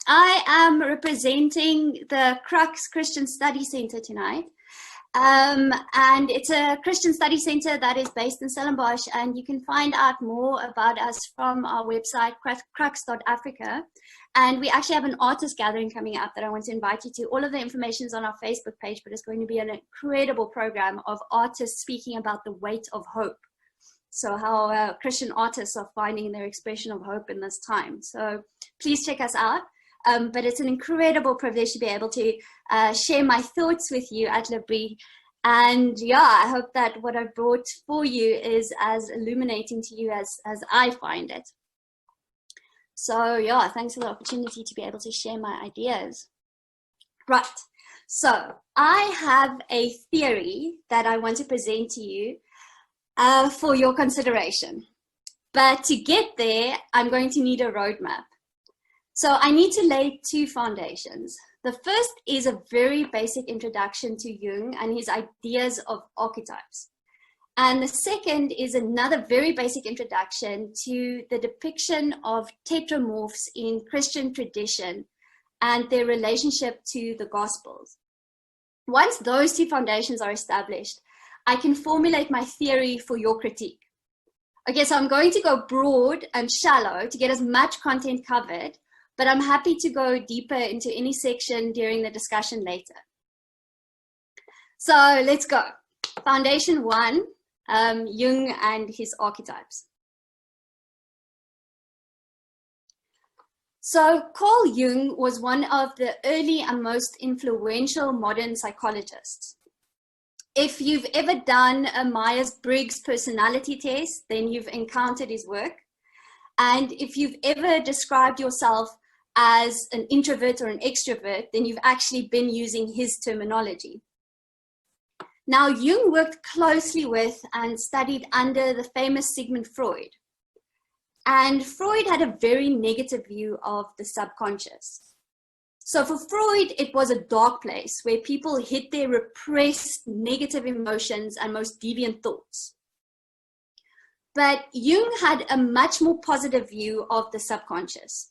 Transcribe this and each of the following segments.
I am representing the Crux Christian Study Center tonight. And it's a Christian study center that is based in Stellenbosch, and you can find out more about us from our website, crux.africa. And we actually have an artist gathering coming up that I want to invite you to. All of the information is on our Facebook page, but it's going to be an incredible program of artists speaking about the weight of hope. So how Christian artists are finding their expression of hope in this time. So please check us out. But it's an incredible privilege to be able to share my thoughts with you at Libri. And yeah, I hope that what I brought for you is as illuminating to you as I find it. So yeah, thanks for the opportunity to be able to share my ideas. Right, so I have a theory that I want to present to you for your consideration. But to get there, I'm going to need a roadmap. So I need to lay two foundations. The first is a very basic introduction to Jung and his ideas of archetypes. And the second is another very basic introduction to the depiction of tetramorphs in Christian tradition and their relationship to the Gospels. Once those two foundations are established, I can formulate my theory for your critique. Okay, so I'm going to go broad and shallow to get as much content covered, but I'm happy to go deeper into any section during the discussion later. So let's go. Foundation 1, Jung and his archetypes. So Carl Jung was one of the early and most influential modern psychologists. If you've ever done a Myers-Briggs personality test, then you've encountered his work. And if you've ever described yourself as an introvert or an extrovert, then you've actually been using his terminology. Now, Jung worked closely with and studied under the famous Sigmund Freud. And Freud had a very negative view of the subconscious. So for Freud, it was a dark place where people hid their repressed negative emotions and most deviant thoughts. But Jung had a much more positive view of the subconscious.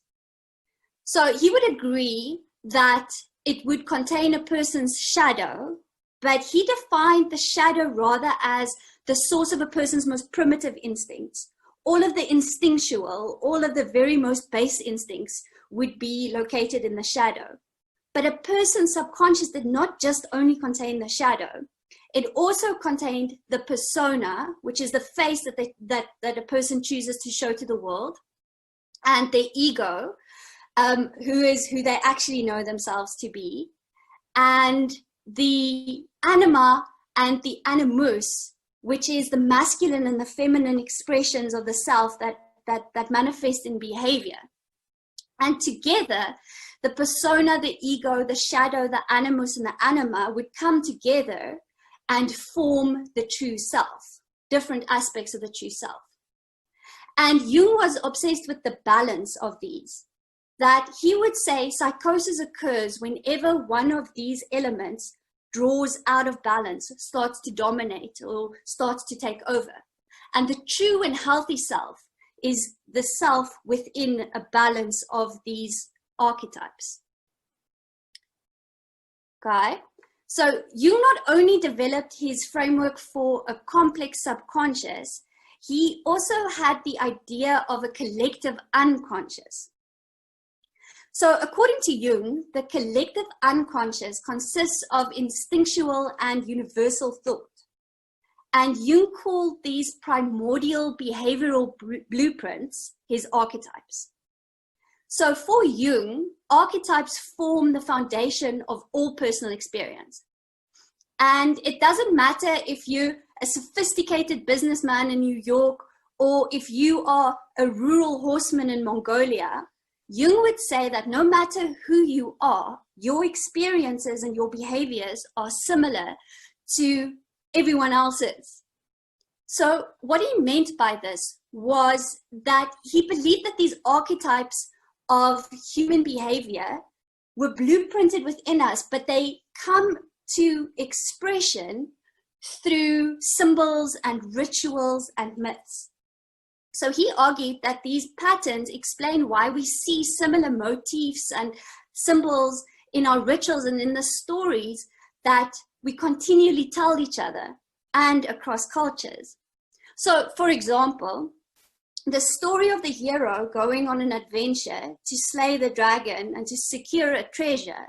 So he would agree that it would contain a person's shadow, but he defined the shadow rather as the source of a person's most primitive instincts. All of the instinctual, all of the very most base instincts would be located in the shadow. But a person's subconscious did not just only contain the shadow. It also contained the persona, which is the face that a person chooses to show to the world, and the ego, who they actually know themselves to be, and the anima and the animus, which is the masculine and the feminine expressions of the self that manifest in behavior. And together, the persona, the ego, the shadow, the animus, and the anima would come together and form the true self, different aspects of the true self. And Jung was obsessed with the balance of these, that he would say psychosis occurs whenever one of these elements draws out of balance, starts to dominate or starts to take over. And the true and healthy self is the self within a balance of these archetypes. Okay, so Jung not only developed his framework for a complex subconscious, he also had the idea of a collective unconscious. So according to Jung, the collective unconscious consists of instinctual and universal thought. And Jung called these primordial behavioral blueprints his archetypes. So for Jung, archetypes form the foundation of all personal experience. And it doesn't matter if you're a sophisticated businessman in New York or if you are a rural horseman in Mongolia, Jung would say that no matter who you are, your experiences and your behaviors are similar to everyone else's. So what he meant by this was that he believed that these archetypes of human behavior were blueprinted within us, but they come to expression through symbols and rituals and myths. So he argued that these patterns explain why we see similar motifs and symbols in our rituals and in the stories that we continually tell each other and across cultures. So, for example, the story of the hero going on an adventure to slay the dragon and to secure a treasure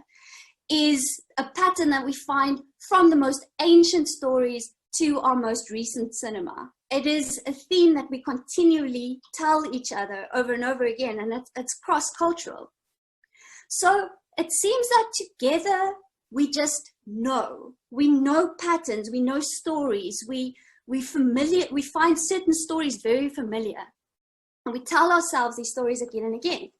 is a pattern that we find from the most ancient stories to our most recent cinema. It is a theme that we continually tell each other over and over again, and it's cross-cultural. So it seems that together we just know. We know patterns, we know stories, we find certain stories very familiar. And we tell ourselves these stories again and again.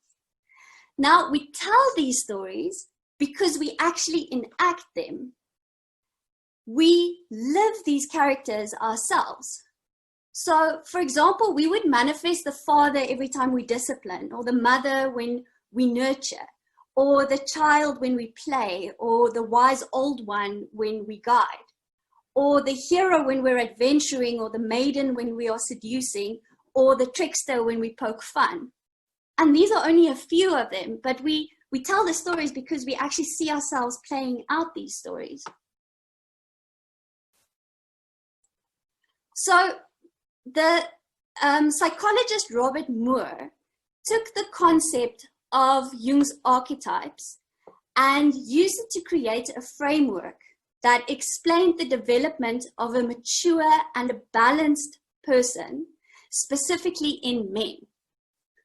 Now, we tell these stories because we actually enact them. We live these characters ourselves. So, for example, we would manifest the father every time we discipline, or the mother when we nurture, or the child when we play, or the wise old one when we guide, or the hero when we're adventuring, or the maiden when we are seducing, or the trickster when we poke fun. And these are only a few of them, but we tell the stories because we actually see ourselves playing out these stories. So the psychologist Robert Moore took the concept of Jung's archetypes and used it to create a framework that explained the development of a mature and a balanced person, specifically in men.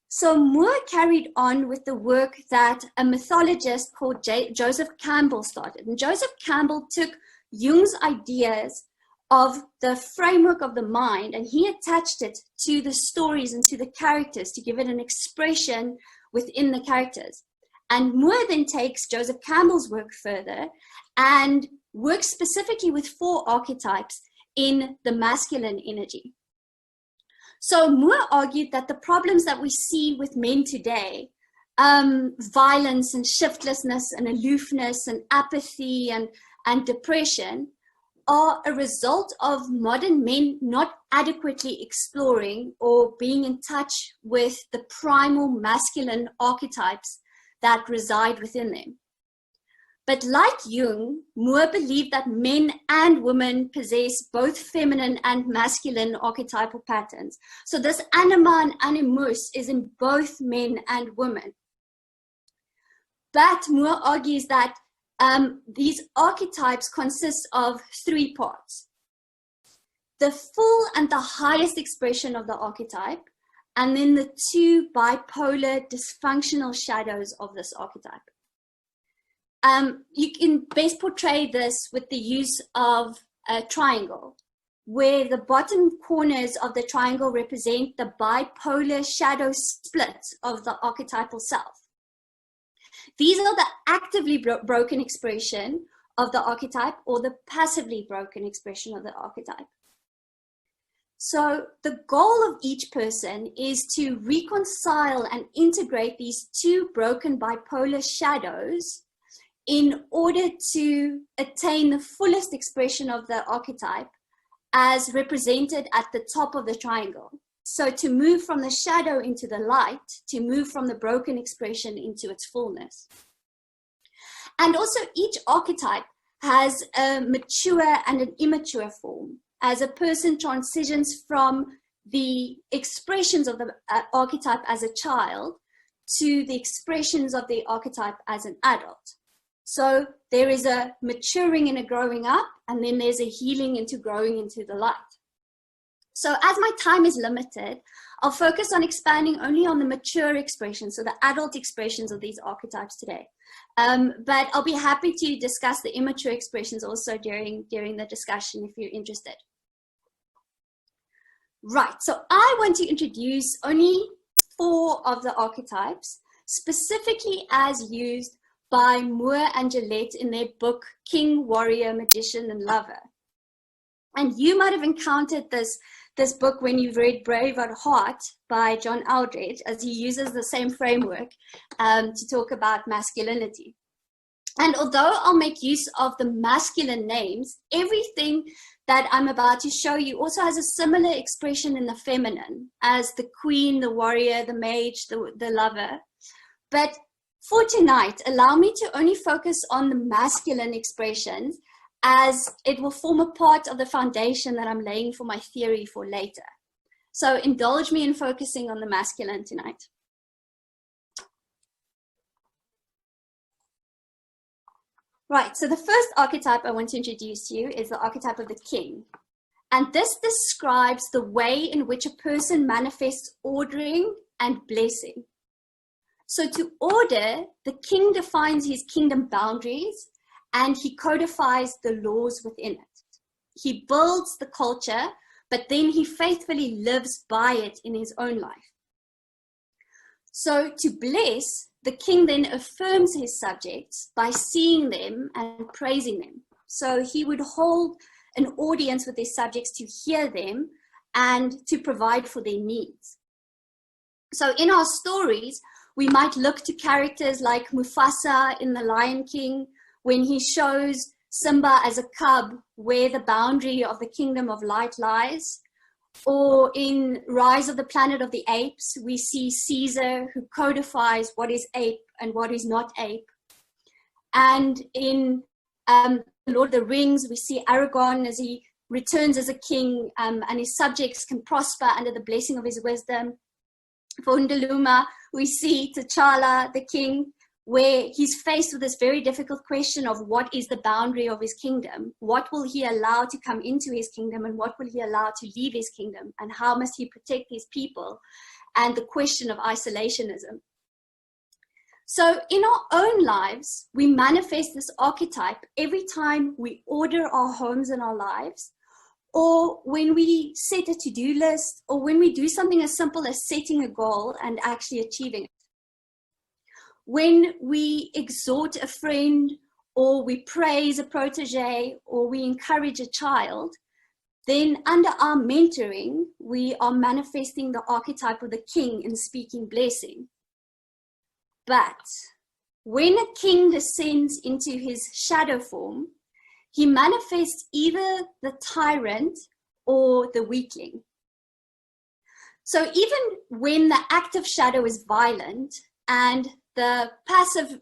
So Moore carried on with the work that a mythologist called Joseph Campbell started. And Joseph Campbell took Jung's ideas of the framework of the mind, and he attached it to the stories and to the characters to give it an expression within the characters. And Moore then takes Joseph Campbell's work further and works specifically with 4 archetypes in the masculine energy. So Moore argued that the problems that we see with men today, violence and shiftlessness and aloofness and apathy and depression, are a result of modern men not adequately exploring or being in touch with the primal masculine archetypes that reside within them. But like Jung, Moore believed that men and women possess both feminine and masculine archetypal patterns. So this anima and animus is in both men and women. But Moore argues that these archetypes consist of 3 parts: the full and the highest expression of the archetype, and then the 2 bipolar dysfunctional shadows of this archetype. You can best portray this with the use of a triangle, where the bottom corners of the triangle represent the bipolar shadow split of the archetypal self. These are the actively broken expression of the archetype, or the passively broken expression of the archetype. So the goal of each person is to reconcile and integrate these 2 broken bipolar shadows in order to attain the fullest expression of the archetype as represented at the top of the triangle. So to move from the shadow into the light, to move from the broken expression into its fullness. And also each archetype has a mature and an immature form, as a person transitions from the expressions of the archetype as a child to the expressions of the archetype as an adult. So there is a maturing and a growing up, and then there's a healing into growing into the light. So as my time is limited, I'll focus on expanding only on the mature expressions, so the adult expressions of these archetypes today. But I'll be happy to discuss the immature expressions also during the discussion if you're interested. Right, so I want to introduce only 4 of the archetypes, specifically as used by Moore and Gillette in their book, King, Warrior, Magician, and Lover. And you might have encountered this book when you've read Brave at Heart by John Eldredge, as he uses the same framework to talk about masculinity. And although I'll make use of the masculine names, everything that I'm about to show you also has a similar expression in the feminine, as the queen, the warrior, the mage, the lover. But for tonight, allow me to only focus on the masculine expressions, as it will form a part of the foundation that I'm laying for my theory for later. So indulge me in focusing on the masculine tonight. Right, so the first archetype I want to introduce to you is the archetype of the king. And this describes the way in which a person manifests ordering and blessing. So to order, the king defines his kingdom boundaries and he codifies the laws within it. He builds the culture, but then he faithfully lives by it in his own life. So to bless, the king then affirms his subjects by seeing them and praising them. So he would hold an audience with his subjects to hear them and to provide for their needs. So in our stories, we might look to characters like Mufasa in The Lion King, when he shows Simba as a cub where the boundary of the kingdom of light lies. Or in Rise of the Planet of the Apes, we see Caesar, who codifies what is ape and what is not ape. And in Lord of the Rings, we see Aragorn as he returns as a king, and his subjects can prosper under the blessing of his wisdom. For Ndaluma, we see T'Challa, the king, where he's faced with this very difficult question of what is the boundary of his kingdom? What will he allow to come into his kingdom, and what will he allow to leave his kingdom? And how must he protect his people? And the question of isolationism. So in our own lives, we manifest this archetype every time we order our homes and our lives, or when we set a to-do list, or when we do something as simple as setting a goal and actually achieving it. When we exhort a friend, or we praise a protege, or we encourage a child, then under our mentoring, we are manifesting the archetype of the king in speaking blessing. But when a king descends into his shadow form, he manifests either the tyrant or the weakling. So even when the active shadow is violent and the passive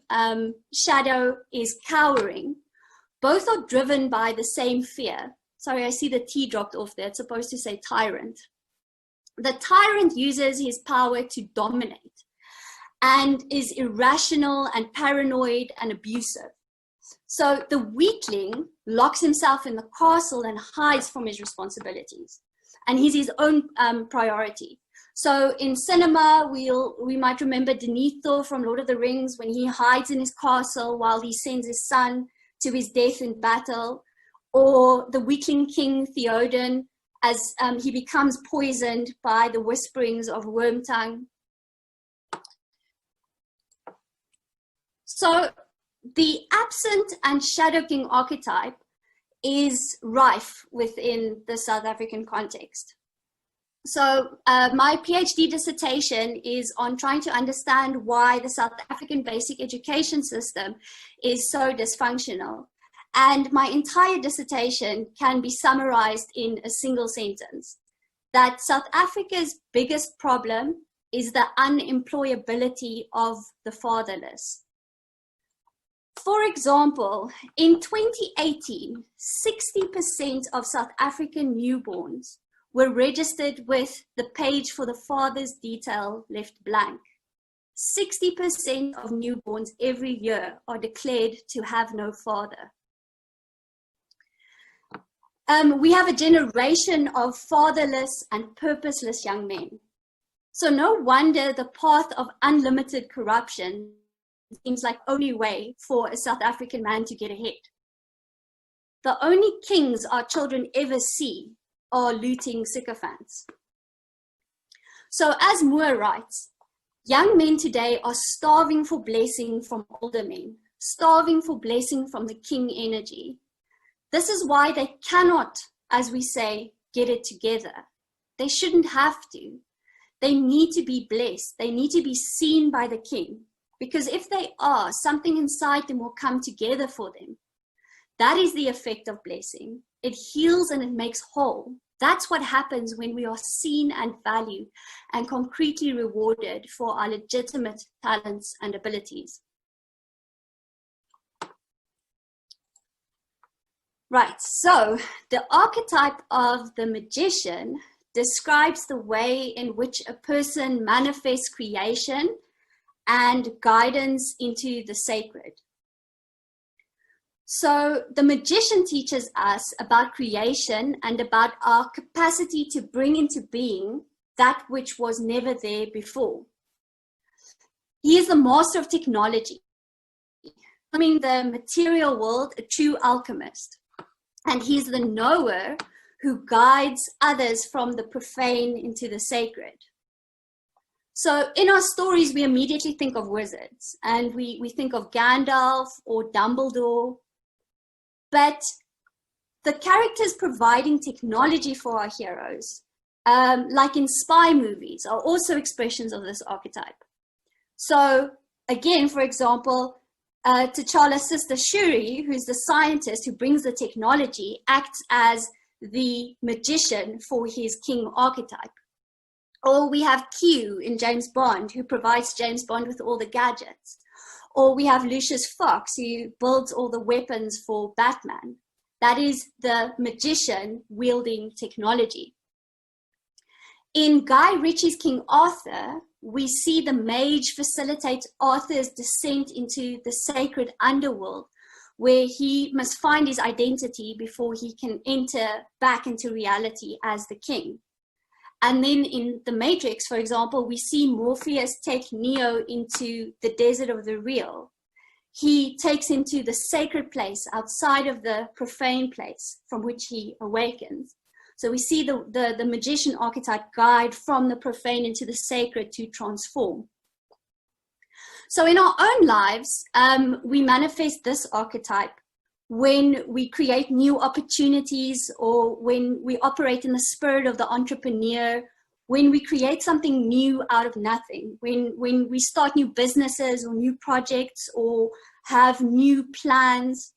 shadow is cowering, both are driven by the same fear. Sorry, I see the T dropped off there. It's supposed to say tyrant. The tyrant uses his power to dominate and is irrational and paranoid and abusive. So the weakling locks himself in the castle and hides from his responsibilities. And he's his own priority. So in cinema, we might remember Denethor from Lord of the Rings when he hides in his castle while he sends his son to his death in battle, or the weakling king Theoden as he becomes poisoned by the whisperings of Wormtongue. So the absent and shadow king archetype is rife within the South African context. So my PhD dissertation is on trying to understand why the South African basic education system is so dysfunctional. And my entire dissertation can be summarized in a single sentence, that South Africa's biggest problem is the unemployability of the fatherless. For example, in 2018, 60% of South African newborns were registered with the page for the father's detail left blank. 60% of newborns every year are declared to have no father. We have a generation of fatherless and purposeless young men. So no wonder the path of unlimited corruption seems like the only way for a South African man to get ahead. The only kings our children ever see are looting sycophants. So as Moore writes, young men today are starving for blessing from older men, starving for blessing from the king energy. This is why they cannot, as we say, get it together. They shouldn't have to. They need to be blessed. They need to be seen by the king. because if they are, something inside them will come together for them. That is the effect of blessing. It heals and it makes whole. That's what happens when we are seen and valued and concretely rewarded for our legitimate talents and abilities. Right, so the archetype of the magician describes the way in which a person manifests creation and guidance into the sacred. So the magician teaches us about creation and about our capacity to bring into being that which was never there before. He is the master of technology, becoming the material world a true alchemist. And he's the knower who guides others from the profane into the sacred. So in our stories, we immediately think of wizards, and we think of Gandalf or Dumbledore. But the characters providing technology for our heroes, like in spy movies, are also expressions of this archetype. So again, for example, T'Challa's sister Shuri, who's the scientist who brings the technology, acts as the magician for his king archetype. Or we have Q in James Bond, who provides James Bond with all the gadgets. Or we have Lucius Fox, who builds all the weapons for Batman. That is the magician wielding technology. In Guy Ritchie's King Arthur, we see the mage facilitate Arthur's descent into the sacred underworld, where he must find his identity before he can enter back into reality as the king. And then in The Matrix, for example, we see Morpheus take Neo into the desert of the real. He takes him to the sacred place outside of the profane place from which he awakens. So we see the magician archetype guide from the profane into the sacred to transform. So in our own lives, we manifest this archetype when we create new opportunities, or when we operate in the spirit of the entrepreneur, when we create something new out of nothing, when we start new businesses or new projects or have new plans.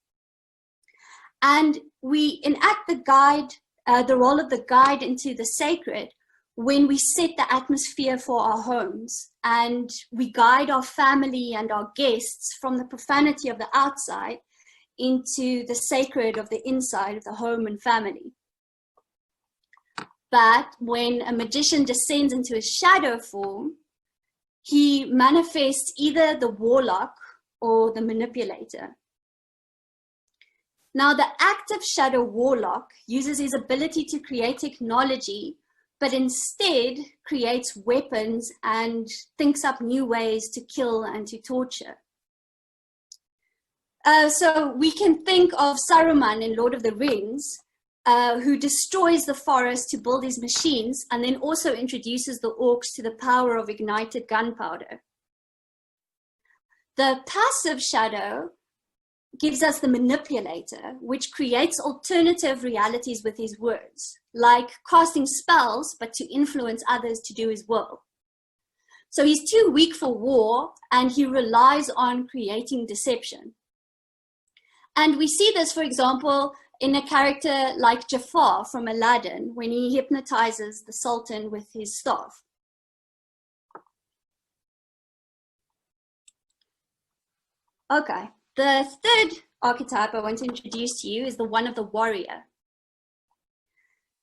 And we enact the role of the guide into the sacred when we set the atmosphere for our homes, and we guide our family and our guests from the profanity of the outside into the sacred of the inside of the home and family. But when a magician descends into a shadow form, he manifests either the warlock or the manipulator. Now, the active shadow warlock uses his ability to create technology, but instead creates weapons and thinks up new ways to kill and to torture. So we can think of Saruman in Lord of the Rings, who destroys the forest to build his machines, and then also introduces the orcs to the power of ignited gunpowder. The passive shadow gives us the manipulator, which creates alternative realities with his words, like casting spells, but to influence others to do his will. So he's too weak for war, and he relies on creating deception. And we see this, for example, in a character like Jafar from Aladdin, when he hypnotizes the Sultan with his staff. Okay, the third archetype I want to introduce to you is the one of the warrior.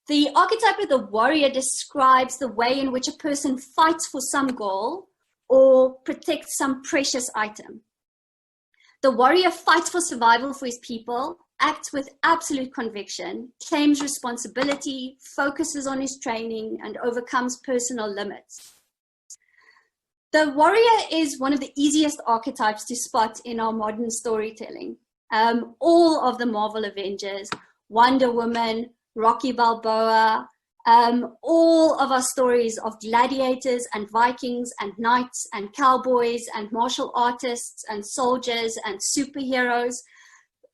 The archetype of the warrior describes the way in which a person fights for some goal or protects some precious item. The warrior fights for survival for his people, acts with absolute conviction, claims responsibility, focuses on his training, and overcomes personal limits. The warrior is one of the easiest archetypes to spot in our modern storytelling. All of the Marvel Avengers, Wonder Woman, Rocky Balboa, all of our stories of gladiators and Vikings and knights and cowboys and martial artists and soldiers and superheroes,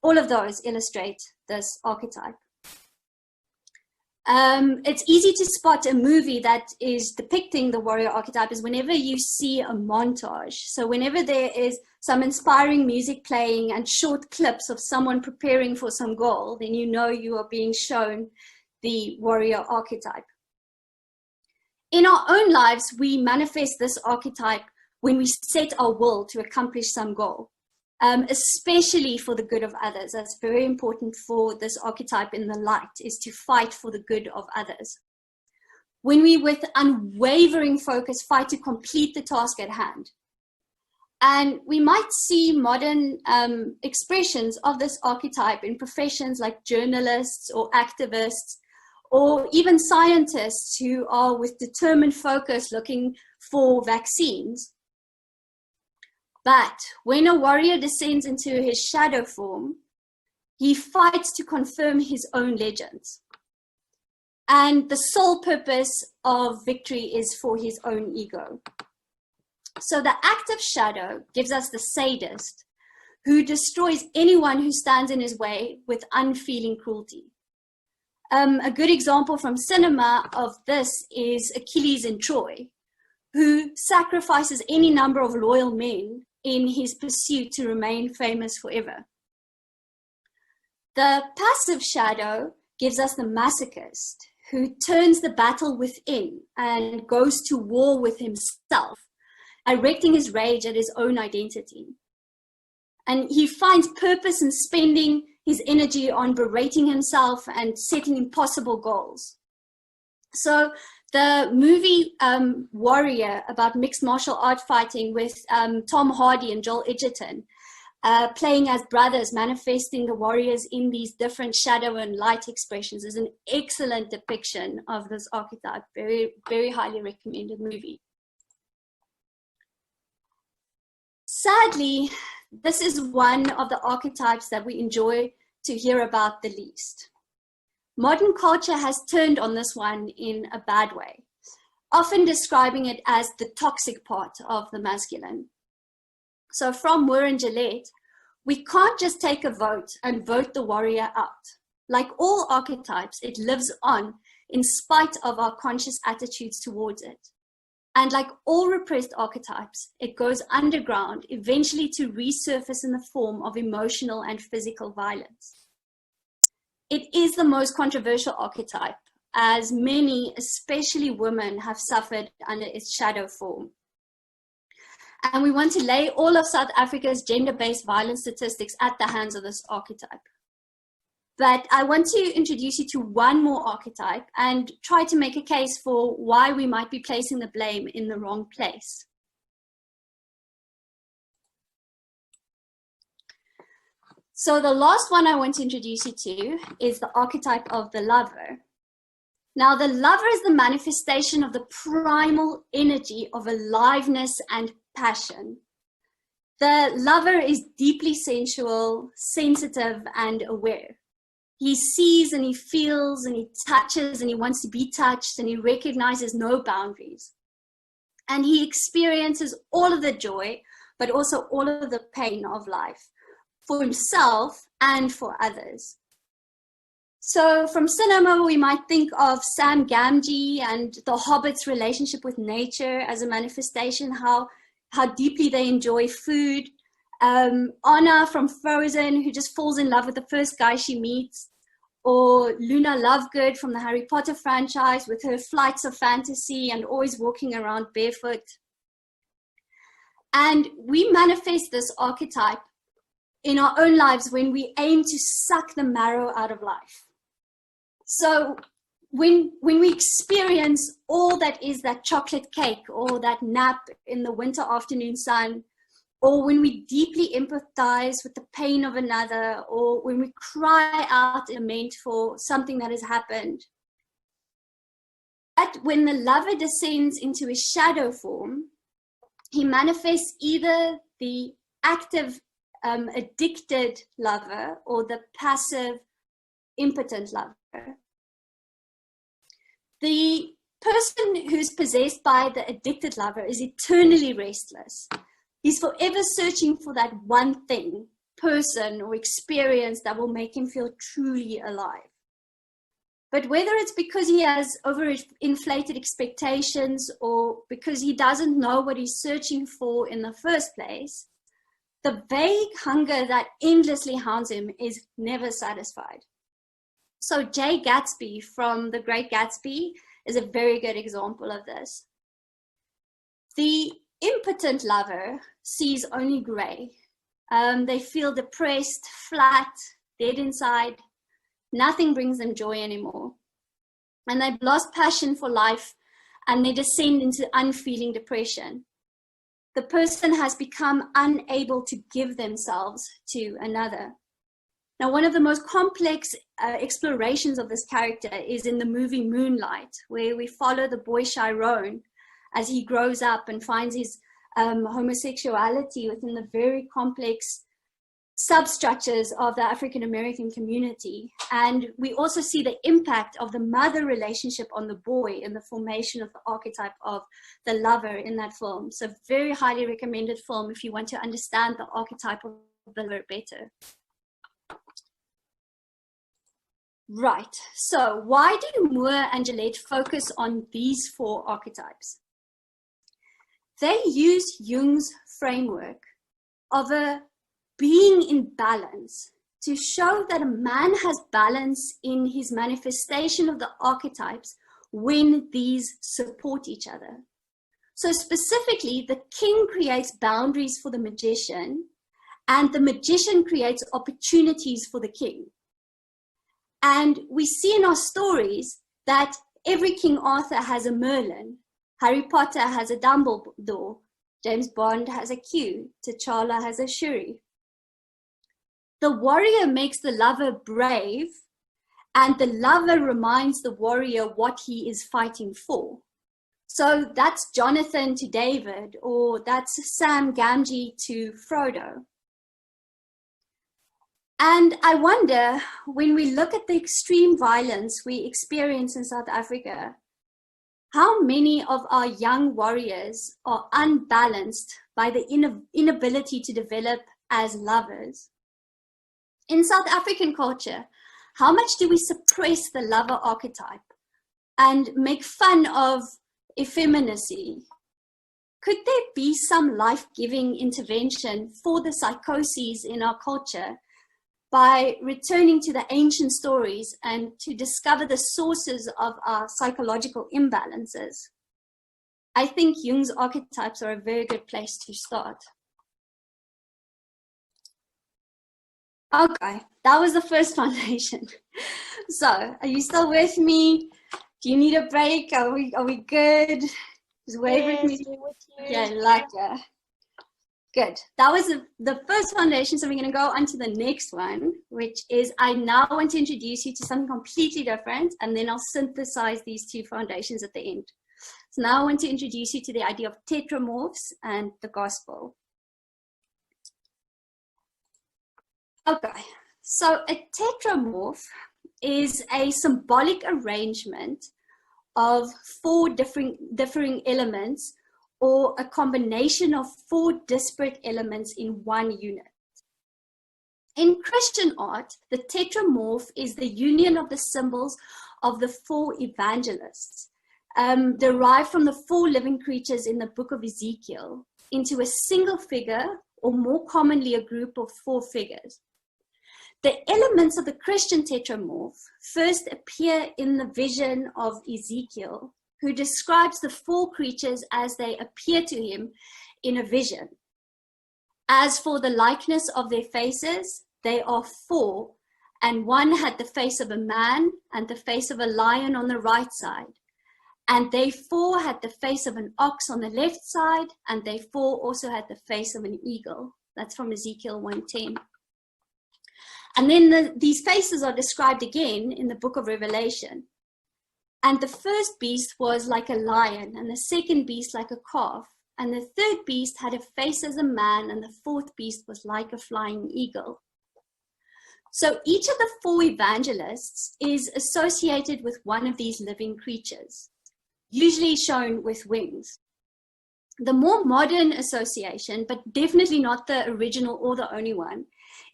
all of those illustrate this archetype. It's easy to spot a movie that is depicting the warrior archetype is whenever you see a montage. So whenever there is some inspiring music playing and short clips of someone preparing for some goal, then you know you are being shown the warrior archetype. In our own lives, we manifest this archetype when we set our will to accomplish some goal, especially for the good of others. That's very important for this archetype in the light, is to fight for the good of others. When we, with unwavering focus, fight to complete the task at hand. And we might see modern expressions of this archetype in professions like journalists or activists, or even scientists who are with determined focus looking for vaccines. But when a warrior descends into his shadow form, he fights to confirm his own legends. And the sole purpose of victory is for his own ego. So the active shadow gives us the sadist, who destroys anyone who stands in his way with unfeeling cruelty. A good example from cinema of this is Achilles in Troy, who sacrifices any number of loyal men in his pursuit to remain famous forever. The passive shadow gives us the masochist, who turns the battle within and goes to war with himself, erecting his rage at his own identity. And he finds purpose in spending his energy on berating himself and setting impossible goals. So the movie Warrior, about mixed martial art fighting with Tom Hardy and Joel Edgerton, playing as brothers, manifesting the warriors in these different shadow and light expressions, is an excellent depiction of this archetype. Very, very highly recommended movie. Sadly, this is one of the archetypes that we enjoy to hear about the least. Modern culture has turned on this one in a bad way, often describing it as the toxic part of the masculine. So from Moore and Gillette, we can't just take a vote and vote the warrior out. Like all archetypes, it lives on in spite of our conscious attitudes towards it. And like all repressed archetypes, it goes underground, eventually to resurface in the form of emotional and physical violence. It is the most controversial archetype, as many, especially women, have suffered under its shadow form. And we want to lay all of South Africa's gender-based violence statistics at the hands of this archetype. But I want to introduce you to one more archetype and try to make a case for why we might be placing the blame in the wrong place. So the last one I want to introduce you to is the archetype of the lover. Now, the lover is the manifestation of the primal energy of aliveness and passion. The lover is deeply sensual, sensitive, and aware. He sees and he feels and he touches and he wants to be touched, and he recognizes no boundaries. And he experiences all of the joy, but also all of the pain of life, for himself and for others. So from cinema, we might think of Sam Gamgee and the Hobbit's relationship with nature as a manifestation, how deeply they enjoy food. Anna from Frozen, who just falls in love with the first guy she meets, or Luna Lovegood from the Harry Potter franchise with her flights of fantasy and always walking around barefoot. And we manifest this archetype in our own lives when we aim to suck the marrow out of life. So when we experience all that is that chocolate cake or that nap in the winter afternoon sun, or when we deeply empathize with the pain of another, or when we cry out in lament for something that has happened, that when the lover descends into his shadow form, he manifests either the active addicted lover or the passive impotent lover. The person who's possessed by the addicted lover is eternally restless. He's forever searching for that one thing, person, or experience that will make him feel truly alive. But whether it's because he has overinflated expectations or because he doesn't know what he's searching for in the first place, the vague hunger that endlessly hounds him is never satisfied. So Jay Gatsby from The Great Gatsby is a very good example of this. The impotent lover sees only gray. They feel depressed, flat, dead inside. Nothing brings them joy anymore. And they've lost passion for life and they descend into unfeeling depression. The person has become unable to give themselves to another. Now, one of the most complex explorations of this character is in the movie Moonlight, where we follow the boy Chiron as he grows up and finds his homosexuality within the very complex substructures of the African American community. And we also see the impact of the mother relationship on the boy in the formation of the archetype of the lover in that film. So very highly recommended film if you want to understand the archetype of the lover better. Right, so why do Moore and Gillette focus on these 4 archetypes? They use Jung's framework of a being in balance to show that a man has balance in his manifestation of the archetypes when these support each other. So specifically, the king creates boundaries for the magician, and the magician creates opportunities for the king. And we see in our stories that every King Arthur has a Merlin, Harry Potter has a Dumbledore, James Bond has a Q, T'Challa has a Shuri. The warrior makes the lover brave, and the lover reminds the warrior what he is fighting for. So that's Jonathan to David, or that's Sam Gamgee to Frodo. And I wonder, when we look at the extreme violence we experience in South Africa, how many of our young warriors are unbalanced by the inability to develop as lovers? In South African culture, how much do we suppress the lover archetype and make fun of effeminacy? Could there be some life-giving intervention for the psychoses in our culture by returning to the ancient stories and to discover the sources of our psychological imbalances? I think Jung's archetypes are a very good place to start. Okay, that was the first foundation. So, are you still with me? Do you need a break? Are we good? Just wave with me. Yeah, like that. Good. That was the first foundation. So we're going to go on to the next one, which is I now want to introduce you to something completely different, and then I'll synthesize these 2 foundations at the end. So now I want to introduce you to the idea of tetramorphs and the gospel. Okay, so a tetramorph is a symbolic arrangement of 4 differing elements, or a combination of 4 disparate elements in one unit. In Christian art, the tetramorph is the union of the symbols of the 4 evangelists, derived from the 4 living creatures in the book of Ezekiel, into a single figure, or more commonly a group of 4 figures. The elements of the Christian tetramorph first appear in the vision of Ezekiel, who describes the 4 creatures as they appear to him in a vision. As for the likeness of their faces, they are 4, and one had the face of a man and the face of a lion on the right side. And they 4 had the face of an ox on the left side, and they 4 also had the face of an eagle. That's from Ezekiel 1:10. And then these faces are described again in the book of Revelation. And the first beast was like a lion, and the second beast like a calf, and the third beast had a face as a man, and the 4th beast was like a flying eagle. So each of the 4 evangelists is associated with one of these living creatures, usually shown with wings. The more modern association, but definitely not the original or the only one,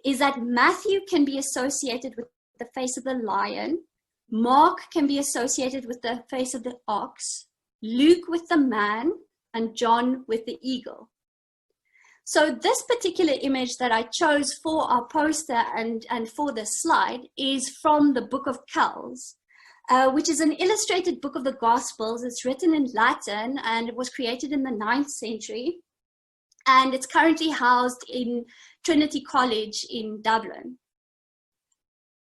is that Matthew can be associated with the face of the lion, Mark can be associated with the face of the ox, Luke with the man, and John with the eagle. So this particular image that I chose for our poster and for the slide is from the Book of Kells, which is an illustrated book of the Gospels. It's written in Latin and it was created in the 9th century. And it's currently housed in Trinity College in Dublin.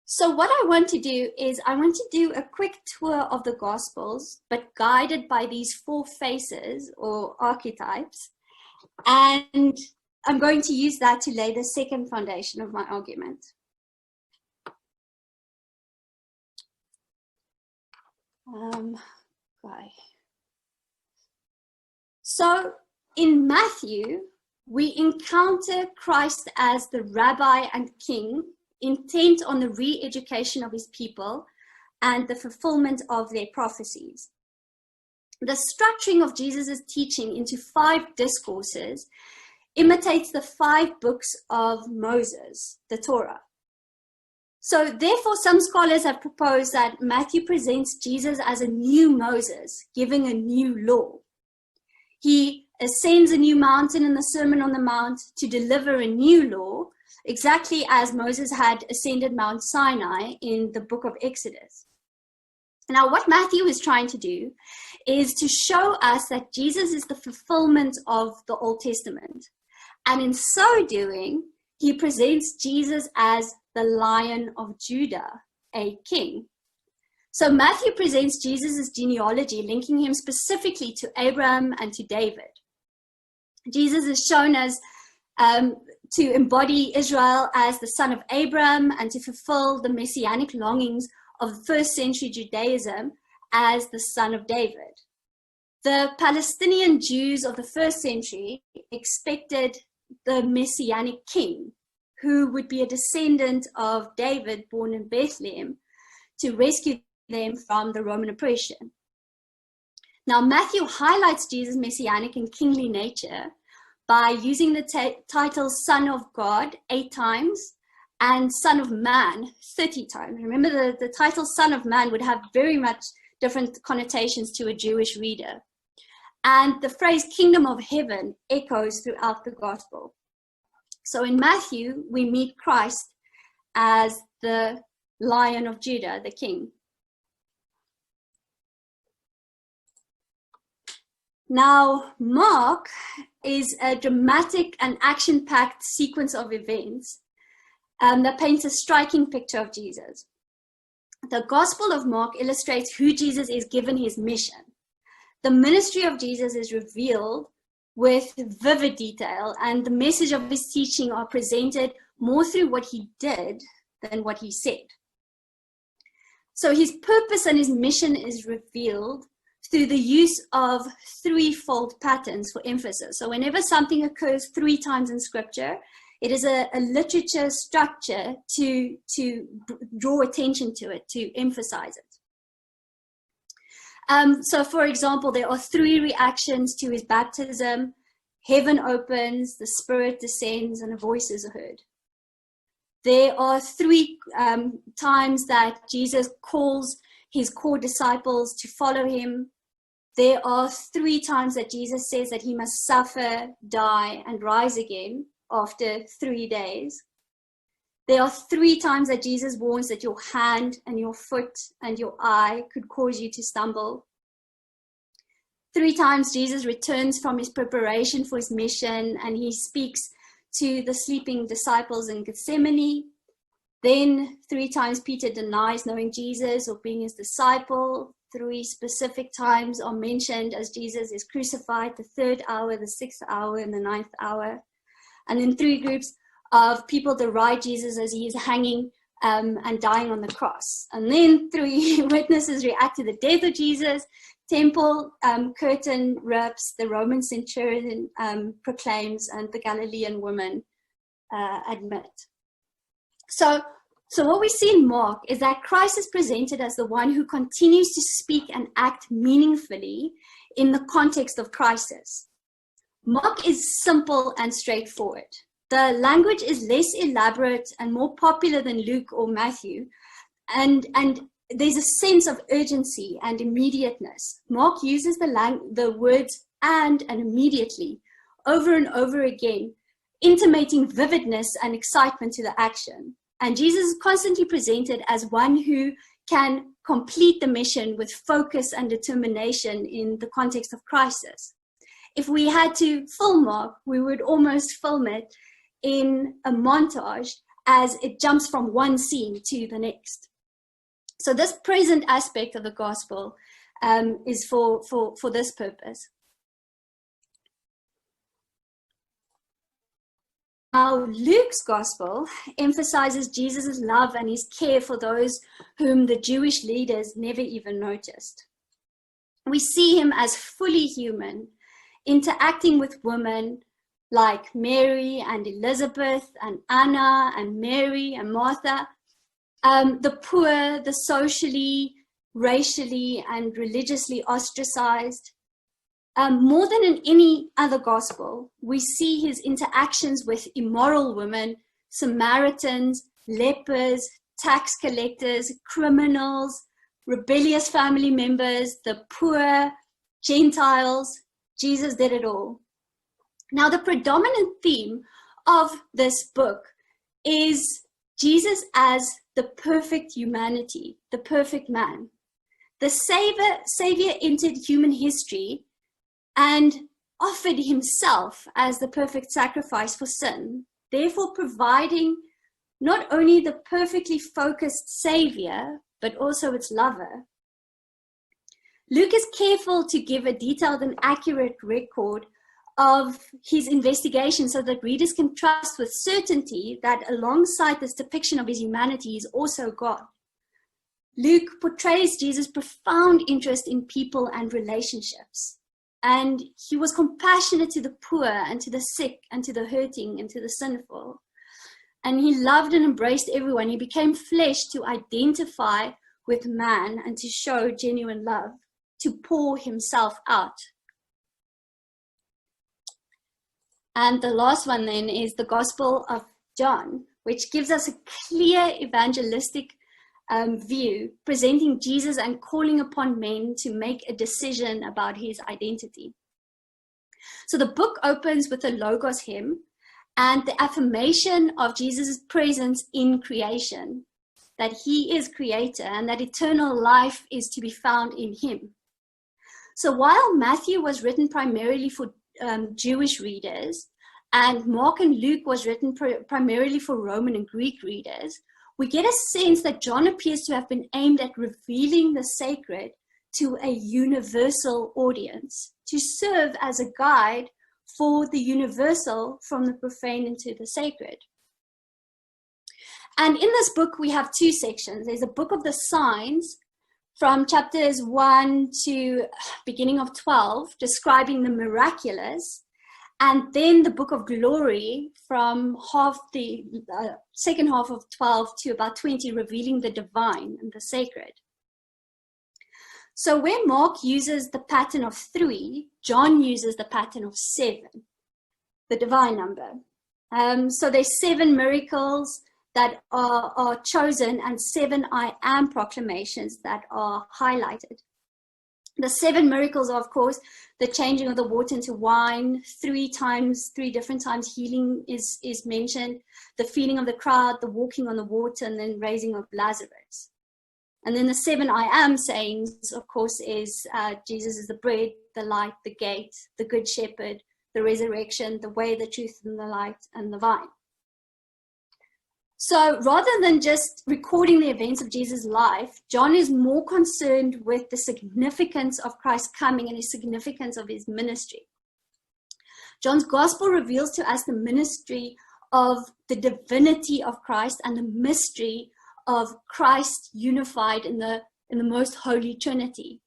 So what I want to do is I want to do a quick tour of the Gospels, but guided by these 4 faces or archetypes. And I'm going to use that to lay the second foundation of my argument. Okay. So in Matthew, we encounter Christ as the rabbi and king, intent on the re-education of his people and the fulfillment of their prophecies. The structuring of Jesus' teaching into 5 discourses imitates the 5 books of Moses, the Torah. So therefore, some scholars have proposed that Matthew presents Jesus as a new Moses, giving a new law. He ascends a new mountain in the Sermon on the Mount to deliver a new law, exactly as Moses had ascended Mount Sinai in the book of Exodus. Now, what Matthew is trying to do is to show us that Jesus is the fulfillment of the Old Testament. And in so doing, he presents Jesus as the Lion of Judah, a king. So Matthew presents Jesus' genealogy, linking him specifically to Abraham and to David. Jesus is shown as to embody Israel as the son of Abraham and to fulfill the messianic longings of first century Judaism as the son of David. The Palestinian Jews of the first century expected the messianic king, who would be a descendant of David born in Bethlehem, to rescue them from the Roman oppression. Now, Matthew highlights Jesus' messianic and kingly nature by using the title Son of God 8 times and Son of Man 30 times. Remember, the title Son of Man would have very much different connotations to a Jewish reader. And the phrase Kingdom of Heaven echoes throughout the gospel. So in Matthew, we meet Christ as the Lion of Judah, the king. Now, Mark is a dramatic and action-packed sequence of events that paints a striking picture of Jesus. The Gospel of Mark illustrates who Jesus is given his mission. The ministry of Jesus is revealed with vivid detail, and the message of his teaching are presented more through what he did than what he said. So his purpose and his mission is revealed through the use of 3-fold patterns for emphasis. So whenever something occurs 3 times in scripture, it is a literature structure to draw attention to it, to emphasize it. So for example, there are 3 reactions to his baptism. Heaven opens, the Spirit descends, and a voice is heard. There are 3 times that Jesus calls his core disciples to follow him. There are 3 times that Jesus says that he must suffer, die, and rise again after 3 days. There are 3 times that Jesus warns that your hand and your foot and your eye could cause you to stumble. 3 times Jesus returns from his preparation for his mission and he speaks to the sleeping disciples in Gethsemane. Then 3 times Peter denies knowing Jesus or being his disciple. 3 specific times are mentioned as Jesus is crucified, the 3rd hour, the 6th hour, and the 9th hour. And then 3 groups of people deride Jesus as he is hanging and dying on the cross. And then 3 witnesses react to the death of Jesus. Temple curtain rips, the Roman centurion proclaims, and the Galilean woman admit. So what we see in Mark is that Christ is presented as the one who continues to speak and act meaningfully in the context of crisis. Mark is simple and straightforward. The language is less elaborate and more popular than Luke or Matthew, and there's a sense of urgency and immediateness. Mark uses the words and immediately over and over again, intimating vividness and excitement to the action. And Jesus is constantly presented as one who can complete the mission with focus and determination in the context of crisis. If we had to film Mark, we would almost film it in a montage as it jumps from one scene to the next. So this present aspect of the gospel is for this purpose. Now, Luke's gospel emphasizes Jesus' love and his care for those whom the Jewish leaders never even noticed. We see him as fully human, interacting with women like Mary and Elizabeth and Anna and Mary and Martha, the poor, the socially, racially, and religiously ostracized. More than in any other gospel, we see his interactions with immoral women, Samaritans, lepers, tax collectors, criminals, rebellious family members, the poor, Gentiles. Jesus did it all. Now, the predominant theme of this book is Jesus as the perfect humanity, the perfect man. The Savior entered human history and offered himself as the perfect sacrifice for sin, therefore providing not only the perfectly focused Savior, but also its lover. Luke is careful to give a detailed and accurate record of his investigation so that readers can trust with certainty that alongside this depiction of his humanity is also God. Luke portrays Jesus' profound interest in people and relationships. And he was compassionate to the poor and to the sick and to the hurting and to the sinful. And he loved and embraced everyone. He became flesh to identify with man and to show genuine love, to pour himself out. And the last one then is the Gospel of John, which gives us a clear evangelistic view, presenting Jesus and calling upon men to make a decision about his identity. So the book opens with the Logos hymn and the affirmation of Jesus' presence in creation, that he is creator and that eternal life is to be found in him. So while Matthew was written primarily for Jewish readers and Mark and Luke was written primarily for Roman and Greek readers, we get a sense that John appears to have been aimed at revealing the sacred to a universal audience, to serve as a guide for the universal from the profane into the sacred. And in this book, we have two sections. There's a book of the signs from chapters 1 to beginning of 12, describing the miraculous, and then the book of glory from the second half of 12 to about 20, revealing the divine and the sacred. So where Mark uses the pattern of 3, John uses the pattern of 7, the divine number. So there's 7 miracles that are chosen and 7 I am proclamations that are highlighted. The 7 miracles are, of course, the changing of the water into wine, 3 different times healing is mentioned, the feeding of the crowd, the walking on the water, and then raising of Lazarus. And then the 7 I am sayings, of course, is Jesus is the bread, the light, the gate, the good shepherd, the resurrection, the way, the truth, and the light, and the vine. So rather than just recording the events of Jesus' life, John is more concerned with the significance of Christ's coming and his significance of his ministry. John's gospel reveals to us the ministry of the divinity of Christ and the mystery of Christ unified in the most holy Trinity.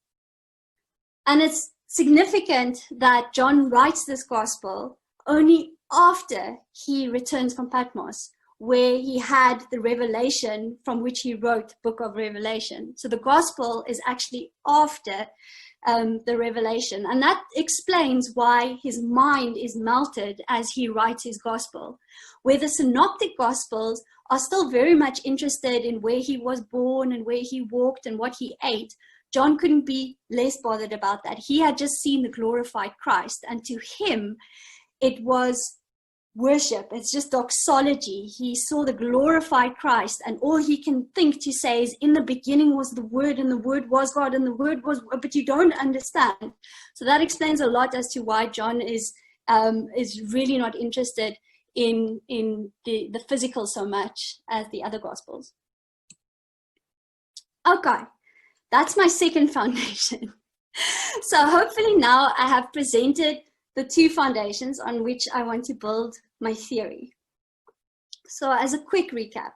And it's significant that John writes this gospel only after he returns from Patmos, where he had the revelation from which he wrote the book of Revelation. So the gospel is actually after the revelation. And that explains why his mind is melted as he writes his gospel, where the synoptic gospels are still very much interested in where he was born and where he walked and what he ate. John couldn't be less bothered about that. He had just seen the glorified Christ, and to him it was worship. It's just doxology. He saw the glorified Christ, and all he can think to say is, in the beginning was the Word, and the Word was God, and the Word was, but you don't understand. So that explains a lot as to why John is really not interested in the physical so much as the other Gospels. Okay, that's my second foundation. So hopefully now I have presented the two foundations on which I want to build my theory. So as a quick recap,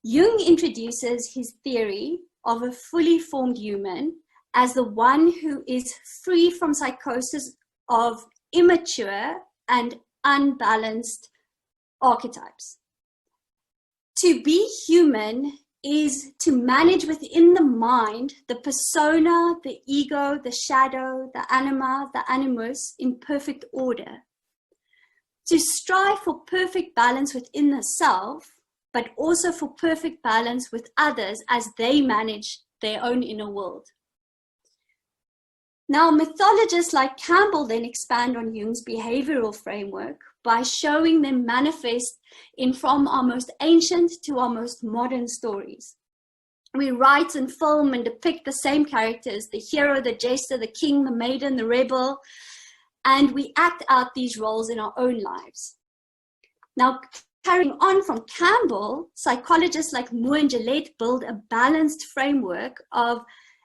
Jung introduces his theory of a fully formed human as the one who is free from psychosis of immature and unbalanced archetypes. To be human is to manage within the mind the persona, the ego, the shadow, the anima, the animus in perfect order. To strive for perfect balance within the self, but also for perfect balance with others as they manage their own inner world. Now, mythologists like Campbell then expand on Jung's behavioral framework by showing them manifest in from our most ancient to our most modern stories. We write and film and depict the same characters, the hero, the jester, the king, the maiden, the rebel, and we act out these roles in our own lives. Now, carrying on from Campbell, psychologists like Moore and Gillette build a balanced framework of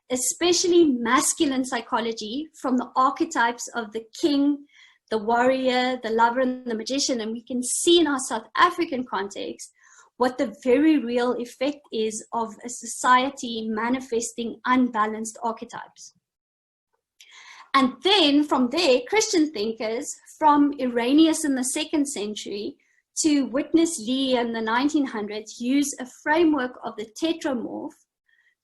especially masculine psychology from the archetypes of the king, the warrior, the lover, and the magician. And we can see in our South African context what the very real effect is of a society manifesting unbalanced archetypes. And then from there, Christian thinkers from Irenaeus in the 2nd century to Witness Lee in the 1900s use a framework of the tetramorph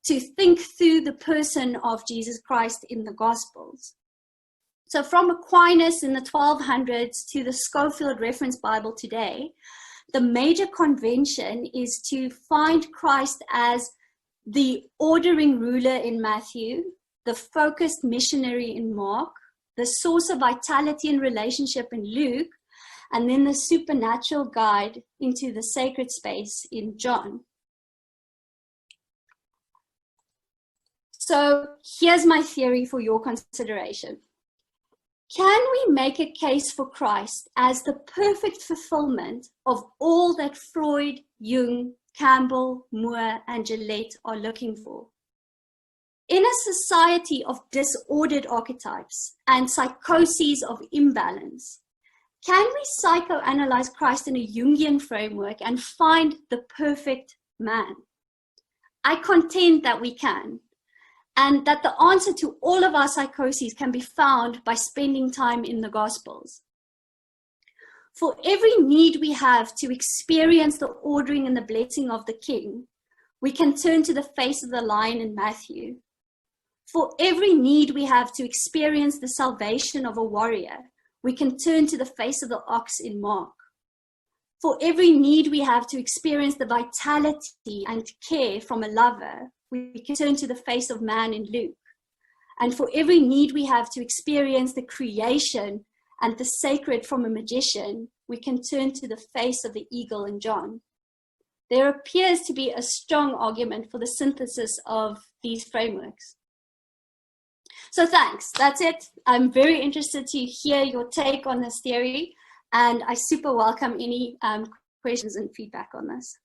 to think through the person of Jesus Christ in the Gospels. So from Aquinas in the 1200s to the Schofield Reference Bible today, the major convention is to find Christ as the ordering ruler in Matthew, the focused missionary in Mark, the source of vitality and relationship in Luke, and then the supernatural guide into the sacred space in John. So here's my theory for your consideration. Can we make a case for Christ as the perfect fulfillment of all that Freud, Jung, Campbell, Moore, and Gillette are looking for? In a society of disordered archetypes and psychoses of imbalance, can we psychoanalyze Christ in a Jungian framework and find the perfect man? I contend that we can, and that the answer to all of our psychoses can be found by spending time in the Gospels. For every need we have to experience the ordering and the blessing of the King, we can turn to the face of the lion in Matthew. For every need we have to experience the salvation of a warrior, we can turn to the face of the ox in Mark. For every need we have to experience the vitality and care from a lover, we can turn to the face of man in Luke. And for every need we have to experience the creation and the sacred from a magician, we can turn to the face of the eagle in John. There appears to be a strong argument for the synthesis of these frameworks. So thanks, that's it. I'm very interested to hear your take on this theory, and I super welcome any questions and feedback on this.